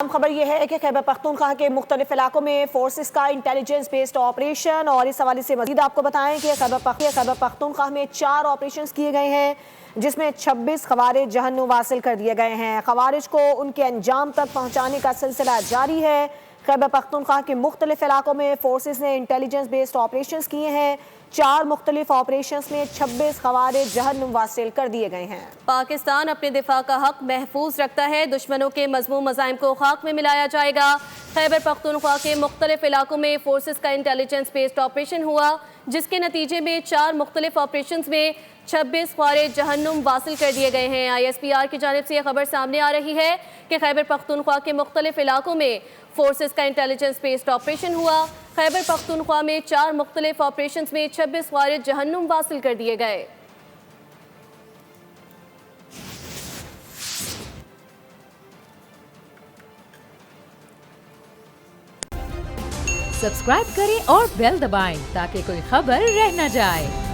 खबर यह है कि खैबर पख्तूनख्वा के मुख्तलिफ इलाकों में फोर्सेस का इंटेलिजेंस बेस्ड ऑपरेशन, और इस हवाले से मजीद आपको बताएं कि खैबर पख्तूनख्वा में 4 ऑपरेशन किए गए हैं, जिसमें 26 खवारिज जहन्नुम वासिल कर दिए गए हैं। खवारिज को उनके अंजाम तक पहुँचाने का सिलसिला जारी है। खैबर पख्तूनख्वा के मुख्तलिफ इलाकों में फोर्सेस ने इंटेलिजेंस बेस्ड ऑपरेशन किए हैं। 4 मुख्तलिफ ऑपरेशन में 26 खवारिज जहन्नुम वासिल कर दिए गए हैं। पाकिस्तान अपने दिफा का हक महफूज रखता है, दुश्मनों के मजमूम मज़ाइम को खाक में मिलाया जाएगा। खैबर पख्तूनख्वा के मुख्तलिफ इलाकों में फोर्सेस का इंटेलिजेंस बेस्ड ऑपरेशन हुआ, जिसके नतीजे में 4 मुख्तलिफ ऑपरेशन में 26 खवारिज जहन्नुम वासिल कर दिए गए हैं। ISPR की जानिब से यह खबर सामने आ रही है कि खैबर पख्तूनख्वा के मुख्तलिफ इलाकों में फोर्सेस का इंटेलिजेंस बेस्ड ऑपरेशन हुआ। खैबर पख्तूनख्वा में 4 मुख्तलिफ ऑपरेशन में 26 खवारिज जहन्नुम वासिल कर दिए गए। सब्सक्राइब करें और बेल दबाएं ताकि कोई खबर रह न जाए।